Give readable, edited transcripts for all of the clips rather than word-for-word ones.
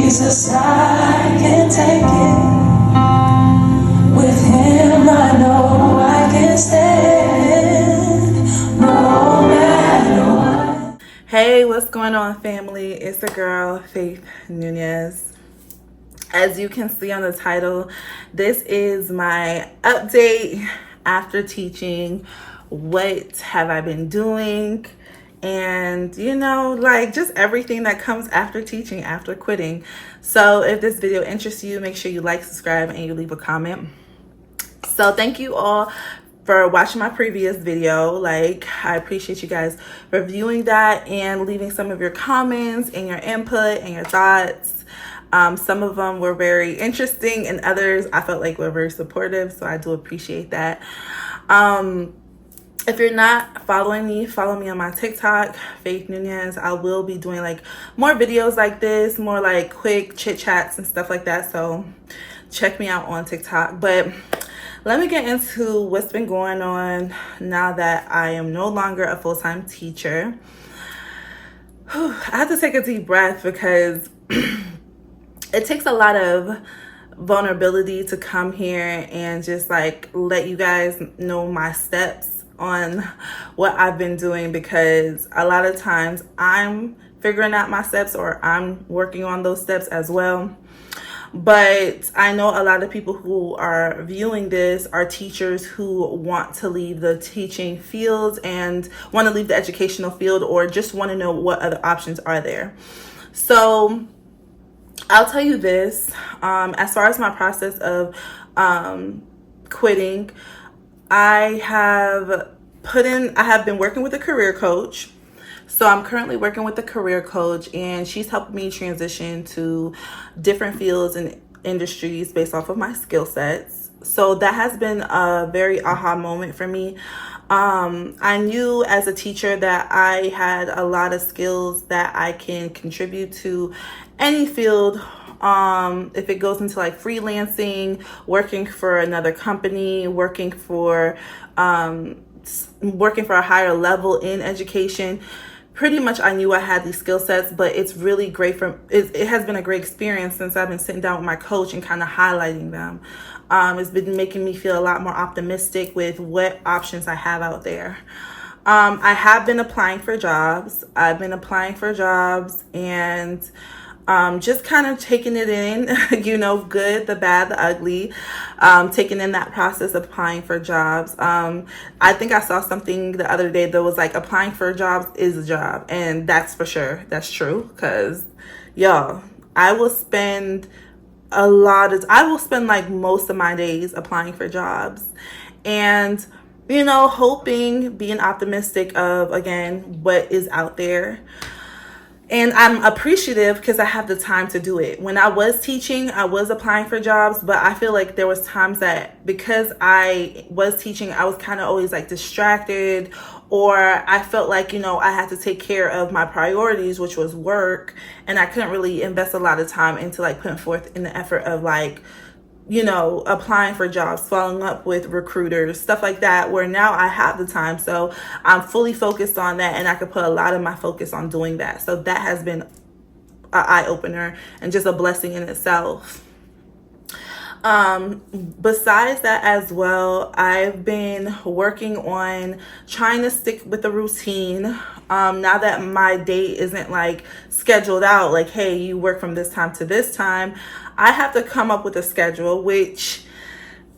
Jesus, I can take it. With him I know I can stand, no matter what. Hey, what's going on, family? It's the girl, Faith Nunez. As you can see on the title, this is my update after teaching. What have I been doing? And just everything that comes after teaching, after quitting. So if this video interests you, make sure you like, subscribe, and you leave a comment. So thank you all for watching my previous video. I appreciate you guys reviewing that and leaving some of your comments and your input and your thoughts. Some of them were very interesting and others I felt like were very supportive, so I do appreciate that. If you're not following me, follow me on my TikTok, Faith Nunez. I will be doing more videos like this, more quick chit chats and stuff like that. So check me out on TikTok. But let me get into what's been going on now that I am no longer a full-time teacher. I have to take a deep breath because it takes a lot of vulnerability to come here and just let you guys know my steps on what I've been doing, because a lot of times I'm figuring out my steps or I'm working on those steps as well. But I know a lot of people who are viewing this are teachers who want to leave the teaching field and want to leave the educational field, or just want to know what other options are there. So I'll tell you this, as far as my process of quitting, I have been working with a career coach. So I'm currently working with a career coach, and she's helped me transition to different fields and industries based off of my skill sets. So that has been a very aha moment for me. I knew as a teacher that I had a lot of skills that I can contribute to any field. If it goes into freelancing, working for another company, working for a higher level in education, pretty much I knew I had these skill sets. But it's really great it has been a great experience since I've been sitting down with my coach and kind of highlighting them. It's been making me feel a lot more optimistic with what options I have out there. I have been applying for jobs. And just kind of taking it in, good, the bad, the ugly, taking in that process of applying for jobs. I think I saw something the other day that was applying for jobs is a job. And that's for sure. That's true. Because, y'all, I will spend most of my days applying for jobs. And, hoping, being optimistic of, again, what is out there. And I'm appreciative because I have the time to do it. When I was teaching, I was applying for jobs, but I feel like there was times that because I was teaching, I was kind of always distracted, or I felt I had to take care of my priorities, which was work, and I couldn't really invest a lot of time into putting forth in the effort of applying for jobs, following up with recruiters, stuff like that, where now I have the time. So I'm fully focused on that, and I could put a lot of my focus on doing that. So that has been an eye-opener and just a blessing in itself. Besides that as well, I've been working on trying to stick with the routine. Now that my day isn't scheduled out, hey, you work from this time to this time, I have to come up with a schedule, which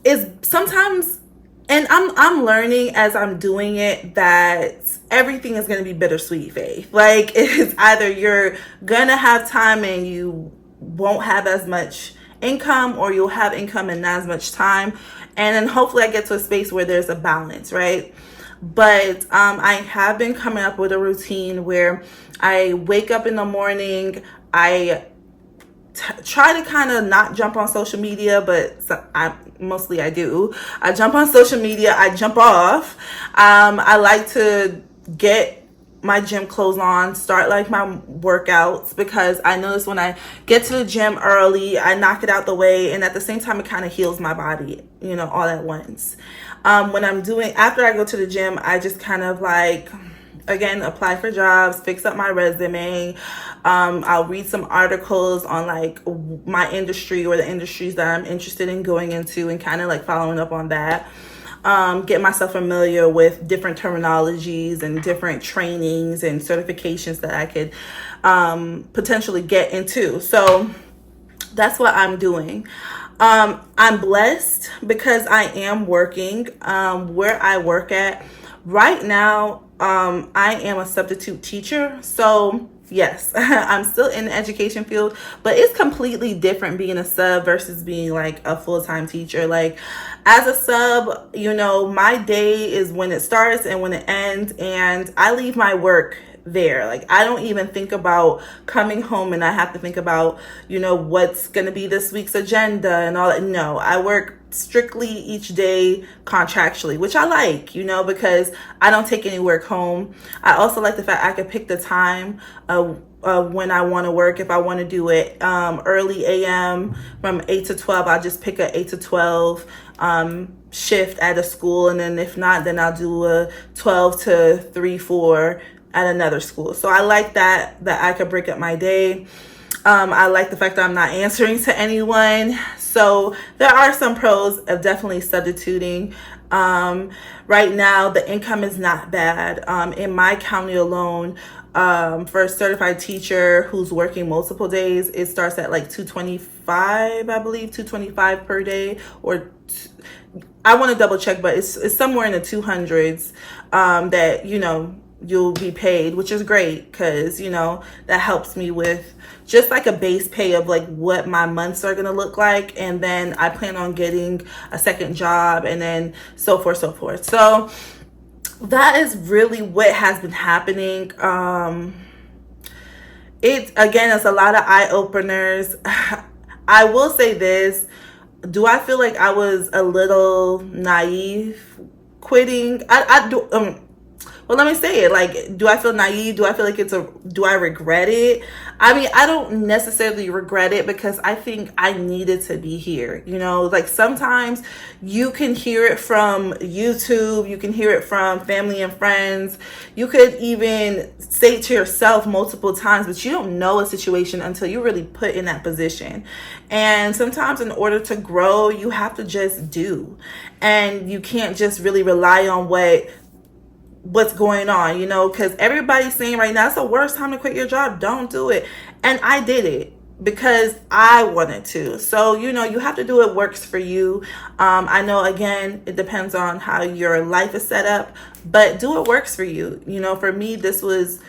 is sometimes, and I'm learning as I'm doing it, that everything is going to be bittersweet, Faith. It's either you're gonna have time and you won't have as much income, or you'll have income and not as much time. And then hopefully I get to a space where there's a balance, right? But I have been coming up with a routine where I wake up in the morning, I try to kind of not jump on social media, but I do. I jump on social media, I jump off. I like to get my gym clothes on, start my workouts, because I notice when I get to the gym early, I knock it out the way, and at the same time it kind of heals my body, all at once. After I go to the gym, I just kind of again, apply for jobs, fix up my resume. I'll read some articles on like my industry or the industries that I'm interested in going into, and kind of like following up on that. Get myself familiar with different terminologies and different trainings and certifications that I could potentially get into. So that's what I'm doing. I'm blessed because I am working where I work at right now. I am a substitute teacher, so yes, I'm still in the education field, but it's completely different being a sub versus being like a full-time teacher. Like as a sub, you know, my day is when it starts and when it ends, and I leave my work there. Like I don't even think about coming home and I have to think about, you know, what's going to be this week's agenda and all that. No, I work strictly each day contractually, which I like, you know, because I don't take any work home. I also like the fact I can pick the time when I want to work. If I want to do it early AM from 8 to 12, I'll just pick a 8 to 12 shift at a school, and then if not, then I'll do a 12 to 3, 4 at another school. So I like that I could break up my day. I like the fact that I'm not answering to anyone. So there are some pros of definitely substituting. Right now, the income is not bad. In my county alone, for a certified teacher who's working multiple days, it starts at like $225, I believe, $225 per day, or I want to double check, but it's somewhere in the 200s that, you know, you'll be paid, which is great because, you know, that helps me with just like a base pay of like what my months are going to look like. And then I plan on getting a second job and then so forth, so forth. So that is really what has been happening. It, again, it's a lot of eye openers. I will say this. Do I feel like I was a little naive quitting? I do. Well, let me say it. Like, do I feel naive? Do I feel like do I regret it? I mean, I don't necessarily regret it because I think I needed to be here. You know, like sometimes you can hear it from YouTube. You can hear it from family and friends. You could even say it to yourself multiple times, but you don't know a situation until you're really put in that position. And sometimes in order to grow, you have to just do. And you can't just really rely on what's going on, you know, because everybody's saying right now it's the worst time to quit your job. Don't do it. And I did it because I wanted to. So, you know, you have to do what works for you. I know, again, it depends on how your life is set up, but do what works for you. You know, for me, this was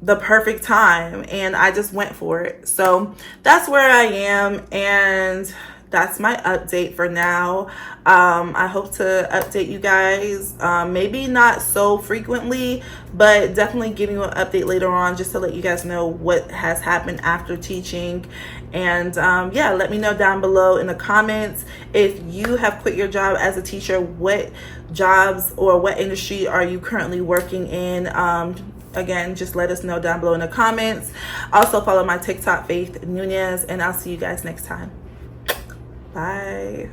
the perfect time and I just went for it. So that's where I am, and that's my update for now. I hope to update you guys, maybe not so frequently, but definitely giving you an update later on just to let you guys know what has happened after teaching. And yeah, let me know down below in the comments if you have quit your job as a teacher. What jobs or what industry are you currently working in? Again, just let us know down below in the comments. Also follow my TikTok, Faith Nunez, and I'll see you guys next time. Bye.